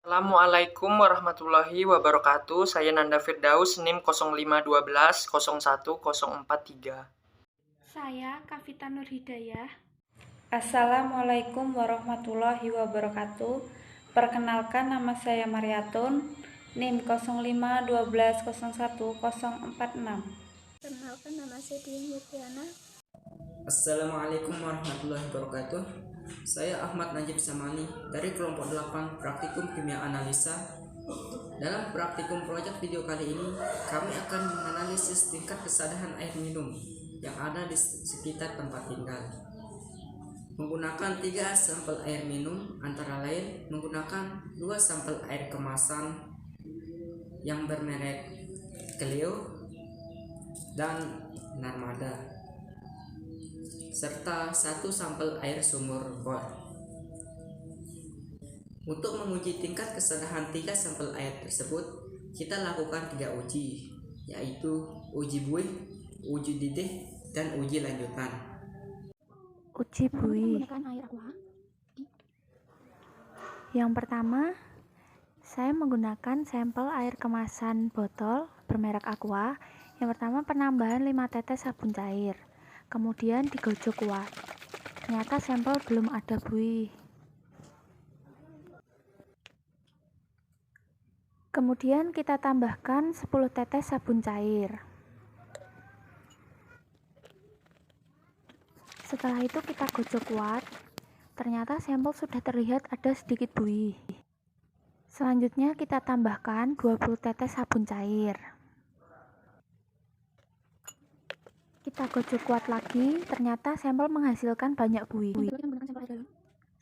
Assalamualaikum warahmatullahi wabarakatuh. Saya Nanda Firdaus, NIM 0512010443. Saya Kavita Nurhidayah. Assalamualaikum warahmatullahi wabarakatuh. Perkenalkan, nama saya Mariatun, NIM 0512010446. Perkenalkan, nama saya Dian Yudhiana. Assalamualaikum warahmatullahi wabarakatuh. Saya Ahmad Najib Samani dari kelompok 8 Praktikum Kimia Analisa. Dalam praktikum proyek video kali ini, kami akan menganalisis tingkat kesadaran air minum yang ada di sekitar tempat tinggal. Menggunakan 3 sampel air minum, antara lain menggunakan 2 sampel air kemasan yang bermerek Clio dan Narmada, serta 1 sampel air sumur bor. Untuk menguji tingkat kesadaran 3 sampel air tersebut, kita lakukan 3 uji, yaitu uji buih, uji didih, dan uji lanjutan. Uji buih. Yang pertama, saya menggunakan sampel air kemasan botol bermerek Aqua. Yang pertama, penambahan 5 tetes sabun cair. Kemudian digojok kuat. Ternyata sampel belum ada buih. Kemudian kita tambahkan 10 tetes sabun cair. Setelah itu kita gojok kuat. Ternyata sampel sudah terlihat ada sedikit buih. Selanjutnya kita tambahkan 20 tetes sabun cair. Kita gojok kuat lagi, ternyata sampel menghasilkan banyak buih.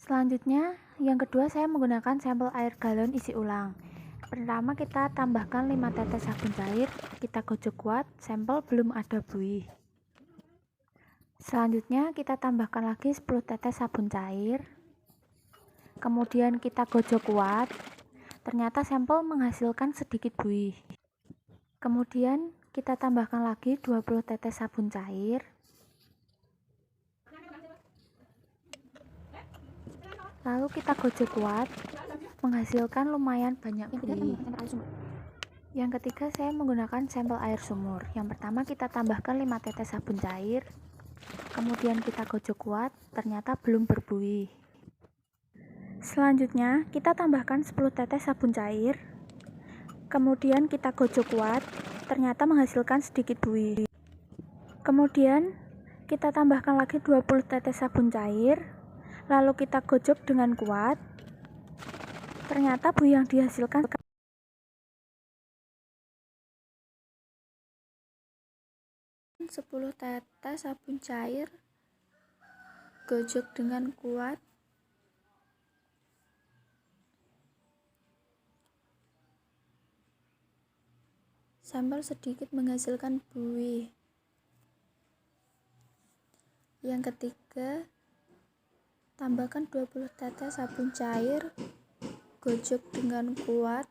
Selanjutnya, yang kedua saya menggunakan sampel air galon isi ulang. Pertama kita tambahkan 5 tetes sabun cair, kita gojok kuat, sampel belum ada buih. Selanjutnya kita tambahkan lagi 10 tetes sabun cair. Kemudian kita gojok kuat, ternyata sampel menghasilkan sedikit buih. Kemudian kita tambahkan lagi 20 tetes sabun cair. Lalu kita gojok kuat, menghasilkan lumayan banyak buih. Yang ketiga saya menggunakan sampel air sumur. Yang pertama kita tambahkan 5 tetes sabun cair. Kemudian kita gojok kuat, ternyata belum berbuih. Selanjutnya kita tambahkan 10 tetes sabun cair. Kemudian kita gojok kuat, ternyata menghasilkan sedikit buih. Kemudian kita tambahkan lagi 20 tetes sabun cair. Lalu kita gojok dengan kuat. Ternyata buih yang dihasilkan 10 tetes sabun cair, gojok dengan kuat. Sampel sedikit menghasilkan buih. Yang ketiga, tambahkan 20 tetes sabun cair, gojok dengan kuat.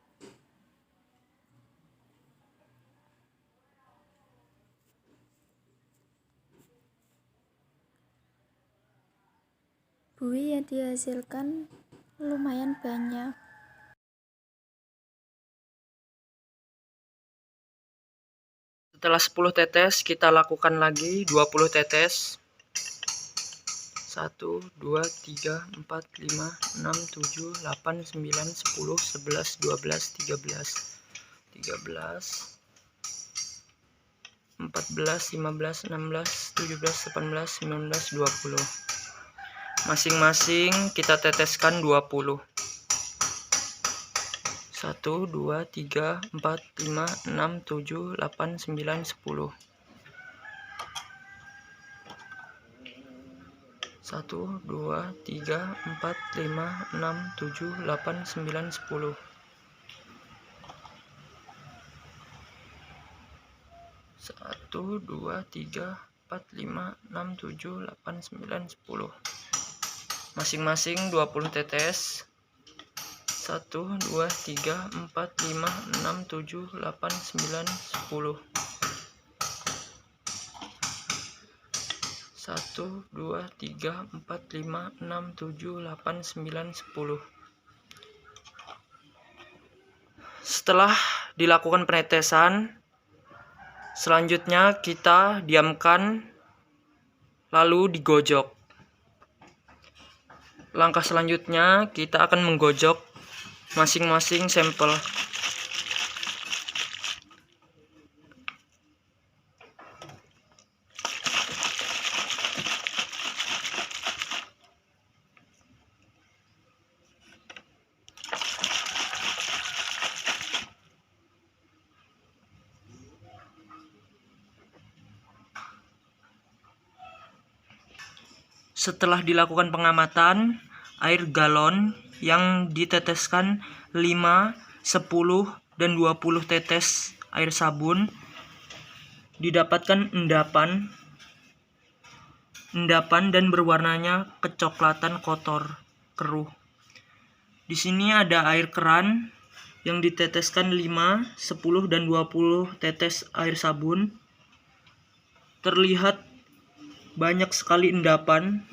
Buih yang dihasilkan lumayan banyak. Setelah 10 tetes, kita lakukan lagi 20 tetes. 1, 2, 3, 4, 5, 6, 7, 8, 9, 10, 11, 12, 13, 14, 15, 16, 17, 18, 19, 20. Masing-masing kita teteskan 20. 1, 2, 3, 4, 5, 6, 7, 8, 9, 10. 1, 2, 3, 4, 5, 6, 7, 8, 9, 10. 1, 2, 3, 4, 5, 6, 7, 8, 9, 10. 1, 2, 3, 4, 5, 6, 7, 8, 9, 10. Masing-masing 20 tetes. 1, 2, 3, 4, 5, 6, 7, 8, 9, 10. 1, 2, 3, 4, 5, 6, 7, 8, 9, 10. Setelah dilakukan penetesan, selanjutnya kita diamkan lalu digojok. Langkah selanjutnya kita akan menggojok masing-masing sampel. Setelah dilakukan pengamatan, air galon yang diteteskan 5, 10, dan 20 tetes air sabun didapatkan endapan dan berwarnanya kecoklatan kotor keruh. Di sini ada air keran yang diteteskan 5, 10, dan 20 tetes air sabun. Terlihat banyak sekali endapan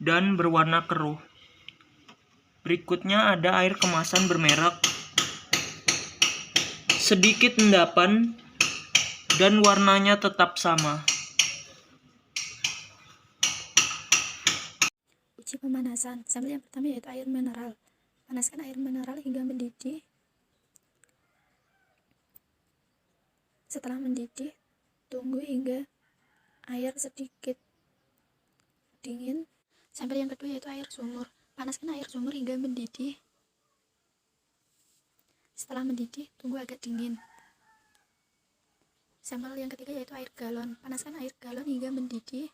dan berwarna keruh. Berikutnya ada air kemasan bermerek. Sedikit endapan dan warnanya tetap sama. Uji pemanasan. Sampel yang pertama yaitu air mineral. Panaskan air mineral hingga mendidih. Setelah mendidih, tunggu hingga air sedikit dingin. Sampel yang kedua yaitu air sumur. Panaskan air sumur hingga mendidih. Setelah mendidih, tunggu agak dingin. Sampel yang ketiga yaitu air galon. Panaskan air galon hingga mendidih.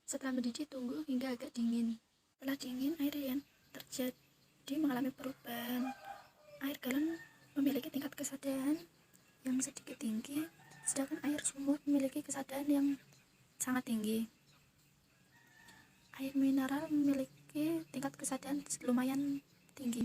Setelah mendidih, tunggu hingga agak dingin. Setelah dingin, air yang terjadi mengalami perubahan. Air galon memiliki tingkat kesadaran yang sedikit tinggi, sedangkan air sumur memiliki kesadaran yang sangat tinggi. Air mineral memiliki tingkat kesadaran lumayan tinggi.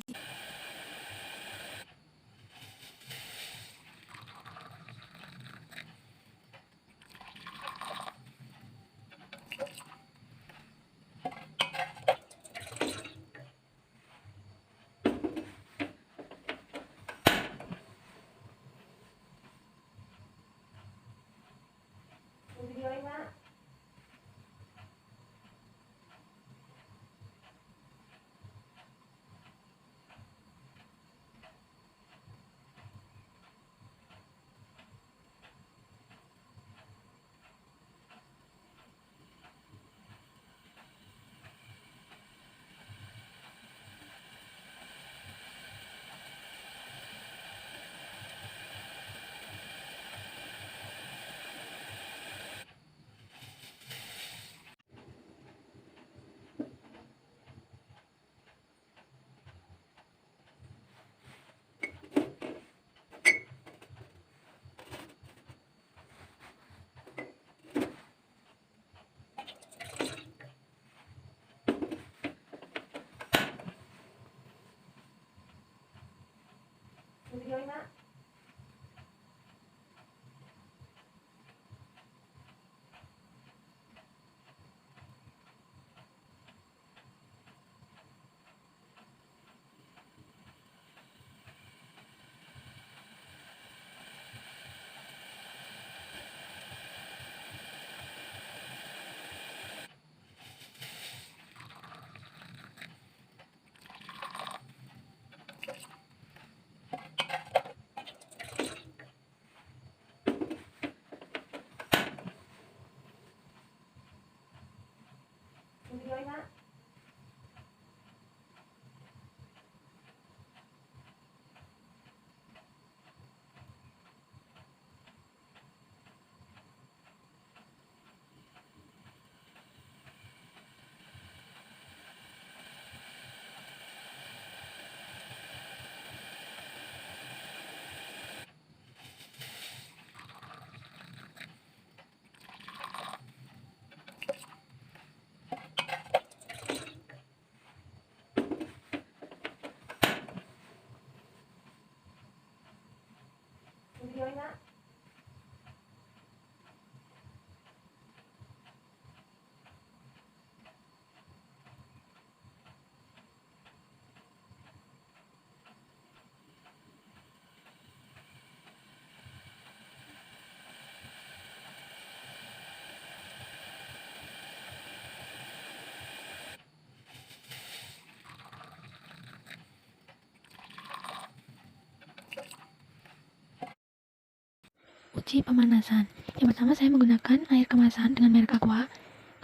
uji pemanasan. Yang pertama saya menggunakan air kemasan dengan merek Aqua,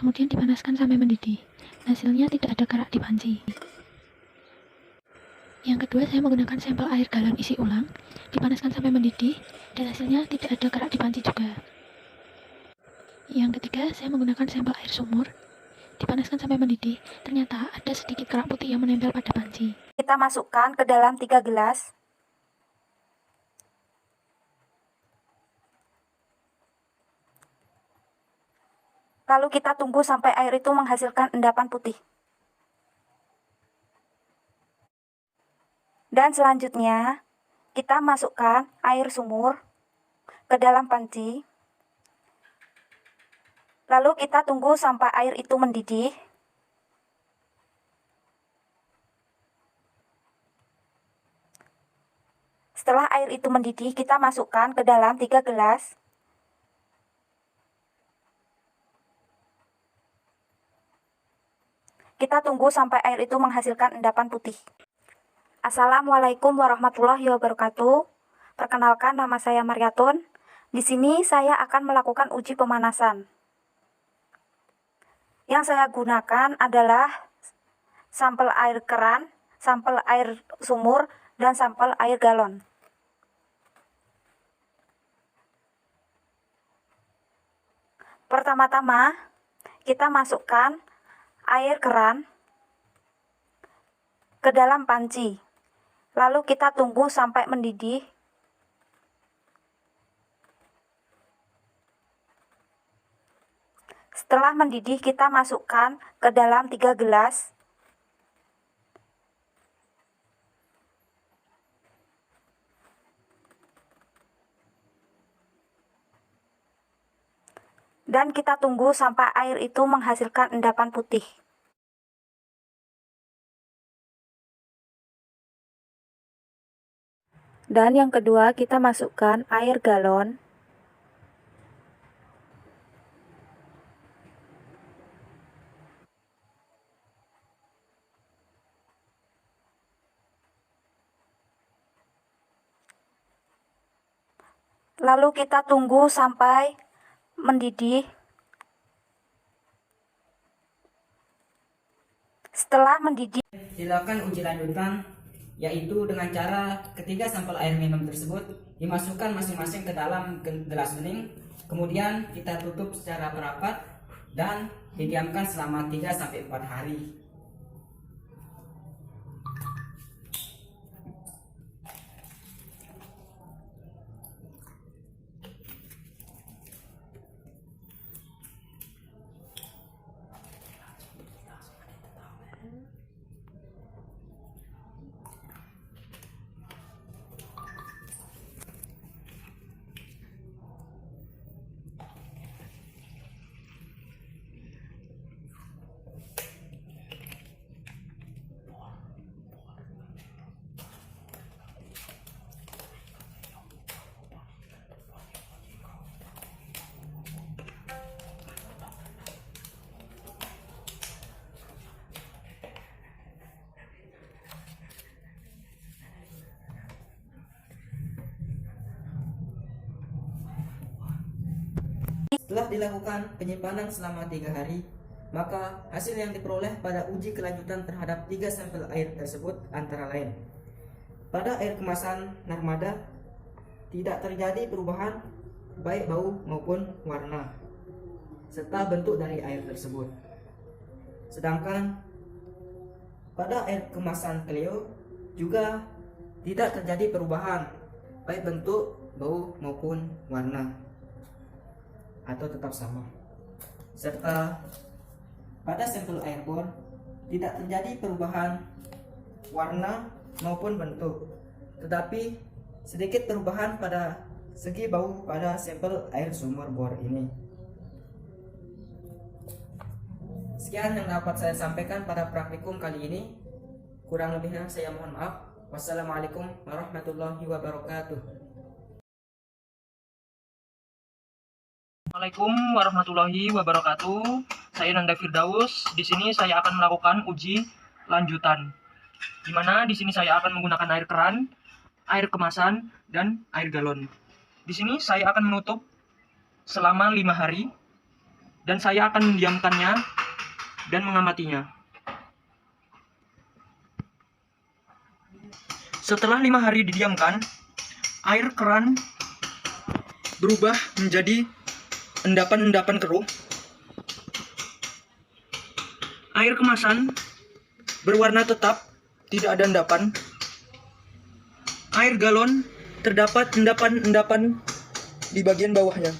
kemudian dipanaskan sampai mendidih. Hasilnya tidak ada kerak di panci. Yang kedua saya menggunakan sampel air galon isi ulang, dipanaskan sampai mendidih, dan hasilnya tidak ada kerak di panci juga. Yang ketiga saya menggunakan sampel air sumur, dipanaskan sampai mendidih, ternyata ada sedikit kerak putih yang menempel pada panci. Kita masukkan ke dalam 3 gelas. Lalu kita tunggu sampai air itu menghasilkan endapan putih. Dan selanjutnya, kita masukkan air sumur ke dalam panci. Lalu kita tunggu sampai air itu mendidih. Setelah air itu mendidih, kita masukkan ke dalam 3 gelas. Kita tunggu sampai air itu menghasilkan endapan putih. Assalamualaikum warahmatullahi wabarakatuh. Perkenalkan, nama saya Mariatun. Di sini saya akan melakukan uji pemanasan. Yang saya gunakan adalah sampel air keran, sampel air sumur, dan sampel air galon. Pertama-tama, kita masukkan air keran ke dalam panci. Lalu kita tunggu sampai mendidih. Setelah mendidih, kita masukkan ke dalam 3 gelas. Dan kita tunggu sampai air itu menghasilkan endapan putih. Dan yang kedua, kita masukkan air galon. Lalu kita tunggu sampai mendidih. Setelah mendidih, Dilakukan uji lanjutan, yaitu dengan cara ketiga sampel air minum tersebut dimasukkan masing-masing ke dalam gelas bening, kemudian kita tutup secara rapat dan didiamkan selama 3-4 hari. Setelah dilakukan penyimpanan selama 3 hari, maka hasil yang diperoleh pada uji kelanjutan terhadap 3 sampel air tersebut antara lain: pada air kemasan Narmada tidak terjadi perubahan baik bau maupun warna serta bentuk dari air tersebut. Sedangkan pada air kemasan Cleo juga tidak terjadi perubahan baik bentuk, bau maupun warna, atau tetap sama. Serta pada sampel airborne tidak terjadi perubahan warna maupun bentuk, tetapi sedikit perubahan pada segi bau pada sampel air sumur bor ini. Sekian yang dapat saya sampaikan pada praktikum kali ini. Kurang lebihnya saya mohon maaf. Wassalamualaikum warahmatullahi wabarakatuh. Assalamualaikum warahmatullahi wabarakatuh. Saya Nanda Firdaus. Di sini saya akan melakukan uji lanjutan. Di mana di sini saya akan menggunakan air keran, air kemasan, dan air galon. Di sini saya akan menutup selama 5 hari dan saya akan mendiamkannya dan mengamatinya. Setelah 5 hari didiamkan, air keran berubah menjadi endapan-endapan keruh. Air kemasan berwarna tetap, tidak ada endapan. Air galon terdapat endapan-endapan di bagian bawahnya.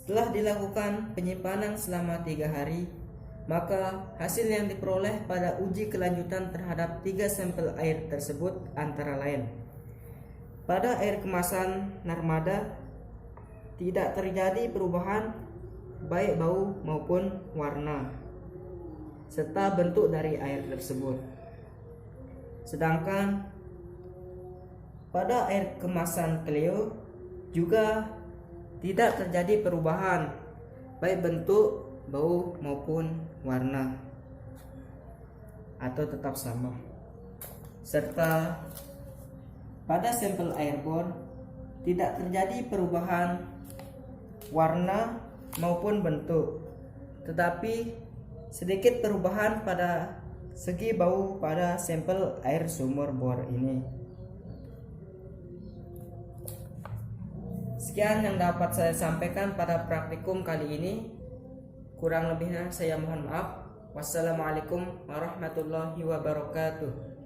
Setelah dilakukan penyimpanan selama 3 hari, maka hasil yang diperoleh pada uji kelanjutan terhadap 3 sampel air tersebut antara lain: pada air kemasan Narmada tidak terjadi perubahan baik bau maupun warna serta bentuk dari air tersebut. Sedangkan pada air kemasan Cleo juga tidak terjadi perubahan baik bentuk, bau maupun warna, atau tetap sama. Serta pada sampel airborne tidak terjadi perubahan warna maupun bentuk, tetapi sedikit perubahan pada segi bau pada sampel air sumur bor ini. Sekian yang dapat saya sampaikan pada praktikum kali ini. Kurang lebihnya saya mohon maaf. Wassalamualaikum warahmatullahi wabarakatuh.